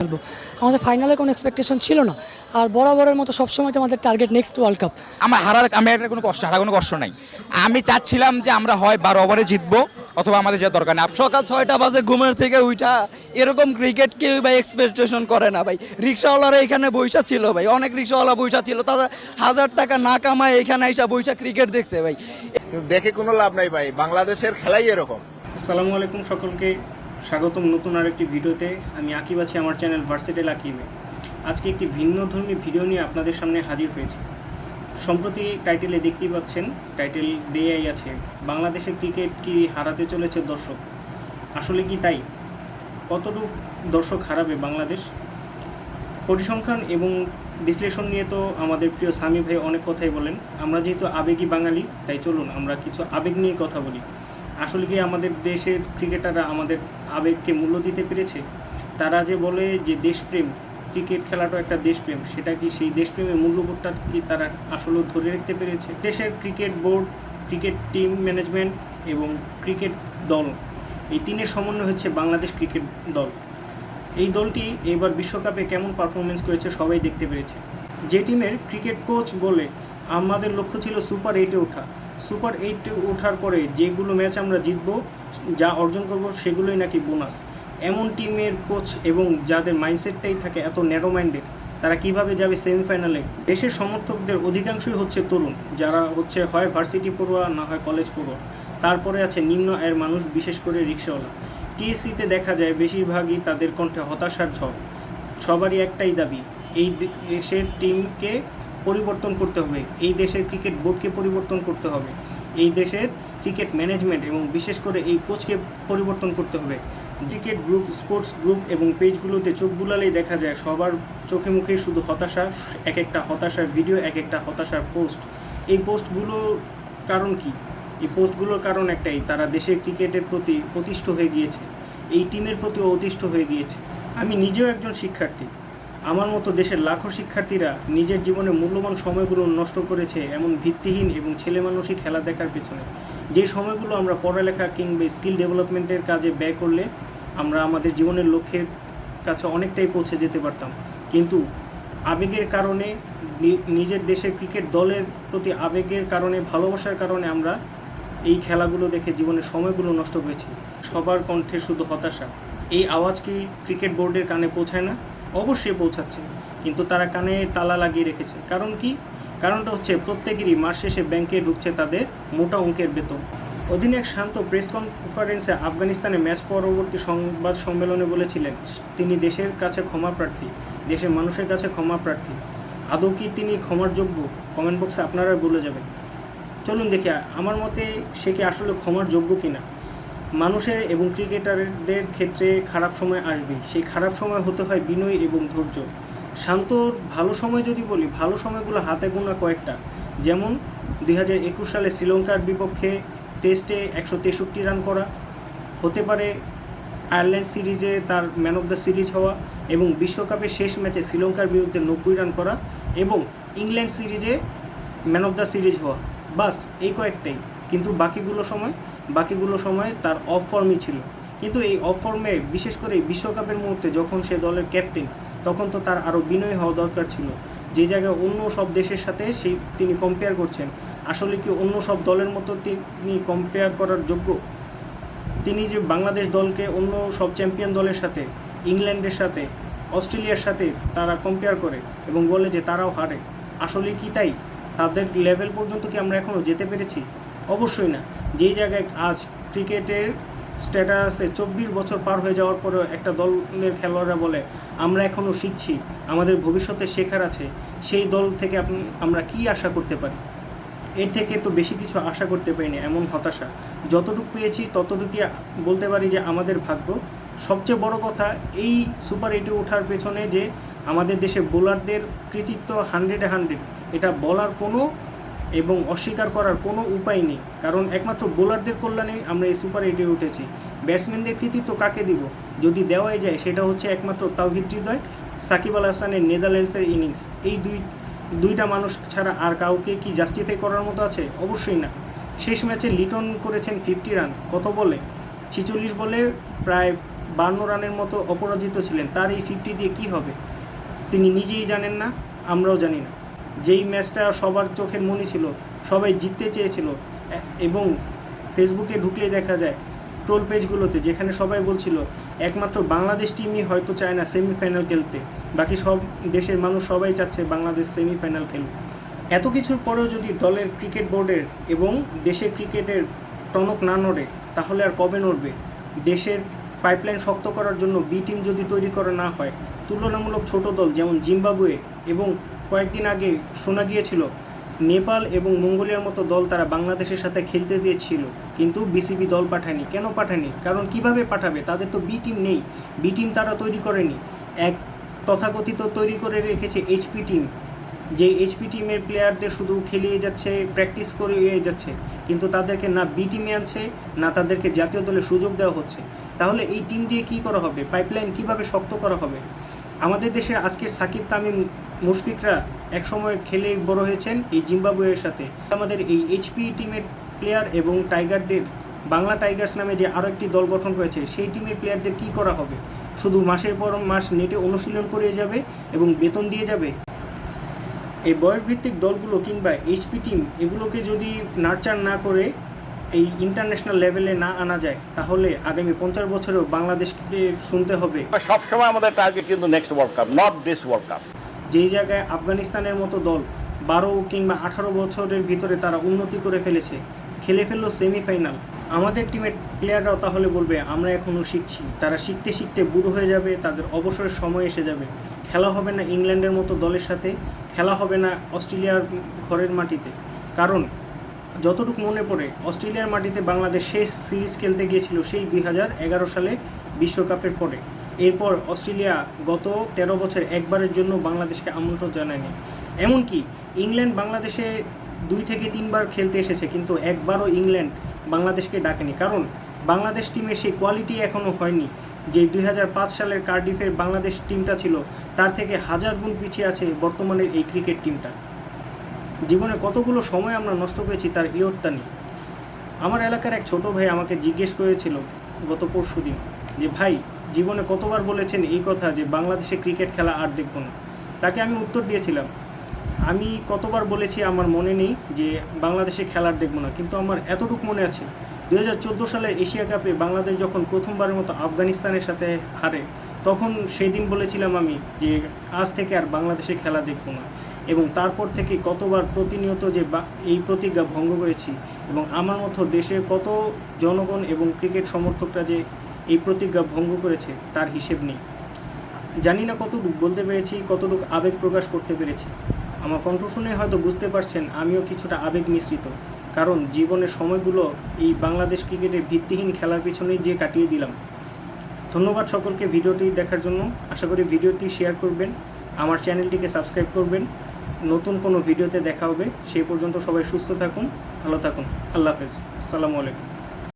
খেলবো। আমাদের ফাইনালে কোনো এক্সপেকটেশন ছিল না, আর বরাবরের মতো সবসময় তো আমাদের টার্গেট নেক্সট ওয়ার্ল্ড কাপ। আমার এটা কোনো কষ্ট, হারা কোনো কষ্ট নাই। আমি চাচ্ছিলাম যে আমরা হয় 12 ওভারে জিতবো অথবা আমাদের যে দরকার নেই। সকাল 6টা বাজে ঘুমের থেকে উঠা এরকম ক্রিকেট কেউ ভাই এক্সপেকটেশন করে না ভাই। রিক্সাওয়ালারা এখানে বৈশা ছিল ভাই, অনেক রিক্সাওয়ালা বৈশা ছিল, তারা 1000 টাকা না কামায় এখানে এসে বৈশা ক্রিকেট দেখছে ভাই। কিন্তু দেখে কোনো লাভ নাই ভাই, বাংলাদেশের খেলাই এরকম। আসসালামু আলাইকুম, সকলকে স্বাগতম নতুন আরেকটি ভিডিওতে। আমি আকিব আছি আমার চ্যানেল ভার্সেটাইল আকিবে। আজকে একটি ভিন্ন ধর্মী ভিডিও নিয়ে আপনাদের সামনে হাজির হয়েছি। সম্প্রতি টাইটেলে দেখতেই পাচ্ছেন, টাইটেল দেয়াই আছে বাংলাদেশের ক্রিকেট কি হারাতে চলেছে দর্শক। আসলে কি তাই? কতটুকু দর্শক হারাবে বাংলাদেশ? পরিসংখ্যান এবং বিশ্লেষণ নিয়ে তো আমাদের প্রিয় সামি ভাই অনেক কথাই বলেন। আমরা যেহেতু আবেগী বাঙালি, তাই চলুন আমরা কিছু আবেগ নিয়ে কথা বলি। আসলে কি আমাদের দেশের ক্রিকেটাররা আমাদের আবেগকে মূল্য দিতে পেরেছে? তারা যে বলে যে দেশপ্রেম, ক্রিকেট খেলাটা একটা দেশপ্রেম, সেটা কি সেই দেশপ্রেমের মূল্যবোধটা কি তারা আসলে ধরে রাখতে পেরেছে? দেশের cricket board, cricket team management এবং ক্রিকেট দল, এই তিনের সমন্বয় হচ্ছে বাংলাদেশ ক্রিকেট দল। এই দলটি এবার বিশ্বকাপে কেমন পারফরমেন্স করেছে সবাই দেখতে পেরেছে। যে টিমের ক্রিকেট কোচ বলে আমাদের লক্ষ্য ছিল সুপার 8-এ ওঠা, সুপার 8-এ ওঠার পরে যেগুলো ম্যাচ আমরা জিতবো, যা অর্জন করব, সেগুলোই নাকি বোনাস। এমন টিমের কোচ এবং যাদের মাইন্ডসেটটাই থাকে এত ন্যারো মাইন্ডেড, তারা কিভাবে যাবে সেমিফাইনালে? দেশের সমর্থকদের অধিকাংশই হচ্ছে তরুণ, যারা হচ্ছে হয় ভার্সিটি পড়ুয়া না হয় কলেজ পড়ুয়া। তারপরে আছে নিম্ন আয়ের মানুষ, বিশেষ করে রিক্সাওয়ালা। টিএসসিতে দেখা যায় বেশিরভাগই তাদের কণ্ঠে হতাশার ঝড়। সবারই একটাই দাবি, এই দেশের টিমকে পরিবর্তন করতে হবে, এই দেশের ক্রিকেট বোর্ডকে পরিবর্তন করতে হবে, এই দেশের ক্রিকেট ম্যানেজমেন্ট এবং বিশেষ করে এই কোচকে পরিবর্তন করতে হবে। ক্রিকেট গ্রুপ, স্পোর্টস গ্রুপ এবং পেজগুলোতে চোখ বুলালেই দেখা যায় সবার চোখে মুখে শুধু হতাশা, এক একটা হতাশার ভিডিও, এক একটা হতাশার পোস্ট। এই পোস্টগুলোর কারণ কি? এই পোস্টগুলোর কারণ একটাই, তারা দেশের ক্রিকেটের প্রতি অতিষ্ঠ হয়ে গিয়েছে, এই টিমের প্রতি অতিষ্ঠ হয়ে গিয়েছে। আমি নিজেও একজন শিক্ষার্থী। আমার মতো দেশের লাখো শিক্ষার্থীরা নিজের জীবনে মূল্যবান সময়গুলো নষ্ট করেছে এমন ভিত্তিহীন এবং ছেলেমানুষি খেলা দেখার পেছনে। যে সময়গুলো আমরা পড়ালেখা কিংবা স্কিল ডেভেলপমেন্টের কাজে ব্যয় করলে আমরা আমাদের জীবনের লক্ষ্যের কাছে অনেকটাই পৌঁছে যেতে পারতাম, কিন্তু আবেগের কারণে, নিজের দেশের ক্রিকেট দলের প্রতি আবেগের কারণে, ভালোবাসার কারণে আমরা এই খেলাগুলো দেখে জীবনের সময়গুলো নষ্ট হয়েছে। সবার কণ্ঠে শুধু হতাশা। এই আওয়াজ কি ক্রিকেট বোর্ডের কানে পৌঁছায় না? অবশ্যই পৌঁছাচ্ছে, কিন্তু তারা কানে তালা লাগিয়ে রেখেছে। কারণ কি? কারণটা হচ্ছে প্রত্যেকেরই মাস শেষে ব্যাংকে ঢুকছে তাদের মোটা অঙ্কের বেতন। অধিনায়ক শান্ত প্রেস কনফারেন্সে আফগানিস্তানে ম্যাচ পরবর্তী সংবাদ সম্মেলনে বলেছিলেন তিনি দেশের কাছে ক্ষমা প্রার্থী, দেশের মানুষের কাছে ক্ষমা প্রার্থী। আদৌ কি তিনি ক্ষমার যোগ্য? কমেন্ট বক্সে আপনারা বলে যাবেন। চলুন দেখি আমার মতে সে কি আসলে ক্ষমার যোগ্য কিনা। মানুষের এবং ক্রিকেটারদের ক্ষেত্রে খারাপ সময় আসবেই, সেই খারাপ সময় হতে হয় বিনয়ী এবং ধৈর্য। শান্তর ভালো সময় যদি বলি, ভালো সময়গুলো হাতে গোনা কয়েকটা। যেমন 2021 সালে শ্রীলঙ্কার বিপক্ষে টেস্টে 163 রান করা, হতে পারে আয়ারল্যান্ড সিরিজে তার ম্যান অফ দ্য সিরিজ হওয়া, এবং বিশ্বকাপের শেষ ম্যাচে শ্রীলঙ্কার বিরুদ্ধে 90 রান করা, এবং ইংল্যান্ড সিরিজে ম্যান অফ দ্য সিরিজ হওয়া। বাস এই কয়েকটাই। কিন্তু বাকিগুলো সময় তার অফ ফর্মই ছিল। কিন্তু এই অফ ফর্মে, বিশেষ করে বিশ্বকাপের মুহূর্তে যখন সে দলের ক্যাপ্টেন, তখন তো তার আরও বিনয়ী হওয়া দরকার ছিল। যে জায়গায় অন্য সব দেশের সাথে তিনি কম্পেয়ার করছেন, আসলে কি অন্য সব দলের মতো তিনি কম্পেয়ার করার যোগ্য? তিনি যে বাংলাদেশ দলকে অন্য সব চ্যাম্পিয়ন দলের সাথে, ইংল্যান্ডের সাথে, অস্ট্রেলিয়ার সাথে তারা কম্পেয়ার করে এবং বলে যে তারাও হারে, আসলে কি তাই? তাদের লেভেল পর্যন্ত কি আমরা এখনও যেতে পেরেছি? অবশ্যই না। যেই জায়গায় আজ ক্রিকেটের স্ট্যাটাসে 24 বছর পার হয়ে যাওয়ার পরেও একটা দলের খেলোয়াড়রা বলে আমরা এখনও শিখছি, আমাদের ভবিষ্যতে শেখার আছে, সেই দল থেকে আমরা কি আশা করতে পারি? এর থেকে তো বেশি কিছু আশা করতে পারিনি। এমন হতাশা যতটুকু পেয়েছি ততটুকুই বলতে পারি যে আমাদের ভাগ্য। সবচেয়ে বড় কথা, এই সুপার 8-এ ওঠার পেছনে যে আমাদের দেশে বোলারদের কৃতিত্ব 100-এ 100, এটা বলার কোনো এবং অস্বীকার করার কোনো উপায় নেই। কারণ একমাত্র বোলারদের কল্যাণেই আমরা এই সুপার 8-এ উঠেছি। ব্যাটসম্যানদের কৃতিত্ব কাকে দিব? যদি দেওয়াই যায়, সেটা হচ্ছে একমাত্র তাওহিদ হৃদয়, সাকিব আল হাসানের নেদারল্যান্ডসের ইনিংস। এই দুইটা মানুষ ছাড়া আর কাউকে কি জাস্টিফাই করার মতো আছে? অবশ্যই না। শেষ ম্যাচে লিটন করেছেন 50 রান, কত বলে? 46 বলে প্রায় 52 রানের মতো অপরাজিত ছিলেন, তার এই 50 দিয়ে কি হবে তিনি নিজেই জানেন না, আমরাও জানি না। যেই ম্যাচটা সবার চোখের মনি ছিল, সবাই জিততে চেয়েছিল, এবং ফেসবুকে ঢুকলেই দেখা যায় ট্রোল পেজগুলোতে যেখানে সবাই বলছিল একমাত্র বাংলাদেশ টিমই হয়তো চায় না সেমিফাইনাল খেলতে, বাকি সব দেশের মানুষ সবাই চাচ্ছে বাংলাদেশ সেমিফাইনাল খেলুক। এত কিছুর পরেও যদি দলের ক্রিকেট বোর্ডের এবং দেশের ক্রিকেটের টনক না নড়ে, তাহলে আর কবে নড়বে? দেশের পাইপলাইন শক্ত করার জন্য বি টিম যদি তৈরি করা না হয়, তুলনামূলক ছোট দল যেমন জিম্বাবুয়ে এবং কয়েকদিন আগে শোনা গিয়েছিল নেপাল এবং মঙ্গোলিয়ার মতো দল তারা বাংলাদেশের সাথে খেলতে দিয়েছিল, কিন্তু বিসিবি দল পাঠায়নি। কেন পাঠায়নি? কারণ কিভাবে পাঠাবে? তাদের তো বি টিম নেই, বি টিম তারা তৈরি করেনি। এক তথাকথিত তৈরি করে রেখেছে এইচপি টিম, যে এইচপি টিমের প্লেয়ারদের শুধু খেলিয়ে যাচ্ছে, প্র্যাকটিস করে যাচ্ছে, কিন্তু তাদেরকে না বি টিমে আনছে, না তাদেরকে জাতীয় দলে সুযোগ দেওয়া হচ্ছে। তাহলে এই টিম দিয়ে কী করা হবে? পাইপলাইন কিভাবে শক্ত করা হবে? আমাদের দেশের আজকের সাকিব, তামিম, মুশফিকরা একসময় খেলে বড় হয়েছেন এই জিম্বাবুয়ের সাথে। আমাদের এই এইচপি টিমের প্লেয়ার এবং টাইগারদের, বাংলা টাইগার্স নামে যে আরও একটি দল গঠন করেছে, সেই টিমের প্লেয়ারদের কি করা হবে? শুধু মাসের পর মাস নেটে অনুশীলন করে যাবে এবং বেতন দিয়ে যাবে? এই বয়সভিত্তিক দলগুলো কিংবা এইচপি টিম এগুলোকে যদি নার্চার না করে এই ইন্টারন্যাশনাল লেভেলে না আনা যায়, তাহলে আগামী 50 বছরেও বাংলাদেশকে শুনতে হবে সবসময় আমাদের টার্গেট কিন্তু next world cup, not this world cup. যেই জায়গায় আফগানিস্তানের মতো দল 12 কিংবা 18 বছরের ভিতরে তারা উন্নতি করে ফেলেছে, খেলে ফেললো সেমিফাইনাল, আমাদের টিমের প্লেয়াররাও তাহলে বলবে আমরা এখনও শিখছি। তারা শিখতে শিখতে বুড়ো হয়ে যাবে, তাদের অবসরের সময় এসে যাবে। খেলা হবে না ইংল্যান্ডের মতো দলের সাথে, খেলা হবে না অস্ট্রেলিয়ার ঘরের মাটিতে। কারণ যতটুকু মনে পড়ে, অস্ট্রেলিয়ার মাটিতে বাংলাদেশ শেষ সিরিজ খেলতে গিয়েছিল সেই 2011 সালে বিশ্বকাপের পরে। এরপর অস্ট্রেলিয়া গত 13 বছর একবারের জন্য বাংলাদেশকে আমন্ত্রণ জানায়নি। এমনকি ইংল্যান্ড বাংলাদেশে 2 থেকে 3 বার খেলতে এসেছে, কিন্তু একবারও ইংল্যান্ড বাংলাদেশকে ডাকেনি। কারণ বাংলাদেশ টিমের সেই কোয়ালিটি এখনও হয়নি। যে 2005 সালের কার্ডিফের বাংলাদেশ টিমটা ছিল, তার থেকে 1000 গুণ পিছিয়ে আছে বর্তমানের এই ক্রিকেট টিমটা। জীবনে কতগুলো সময় আমরা নষ্ট করেছি তার ইয়ত্তা নেই। আমার এলাকার এক ছোট ভাই আমাকে জিজ্ঞেস করেছিল গত পরশুদিন যে ভাই, জীবনে কতবার বলেছেন এই কথা যে বাংলাদেশে ক্রিকেট খেলা আর দেখব না? তাকে আমি উত্তর দিয়েছিলাম, আমি কতবার বলেছি আমার মনে নেই যে বাংলাদেশে খেলার দেখব না, কিন্তু আমার এতটুকু মনে আছে 2014 সালের এশিয়া কাপে বাংলাদেশ যখন প্রথমবারের মতো আফগানিস্তানের সাথে হারে, তখন সেই দিন বলেছিলাম আমি যে আজ থেকে আর বাংলাদেশে খেলা দেখব না। এবং তারপর থেকে কতবার প্রতিনিয়ত যে এই প্রতিজ্ঞা ভঙ্গ করেছি, এবং আমার মতো দেশের কত জনগণ এবং ক্রিকেট সমর্থকরা যে এই প্রতিজ্ঞা ভঙ্গ করেছে তার হিসেব নেই। জানি না কতটুকু বলতে পেরেছি, কতটুকু আবেগ প্রকাশ করতে পেরেছি। আমার কণ্ঠ শুনে হয়তো বুঝতে পারছেন আমিও কিছুটা আবেগ মিশ্রিত, কারণ জীবনের সময়গুলো এই বাংলাদেশ ক্রিকেটের ভিত্তিহীন খেলার পিছনেই যে কাটিয়ে দিলাম। ধন্যবাদ সকলকে ভিডিওটি দেখার জন্য। আশা করি ভিডিওটি শেয়ার করবেন, আমার চ্যানেলটিকে সাবস্ক্রাইব করবেন। নতুন কোনো ভিডিওতে দেখা হবে, সেই পর্যন্ত সবাই সুস্থ থাকুন, ভালো থাকুন। আল্লাহ হাফেজ, আসসালামু আলাইকুম।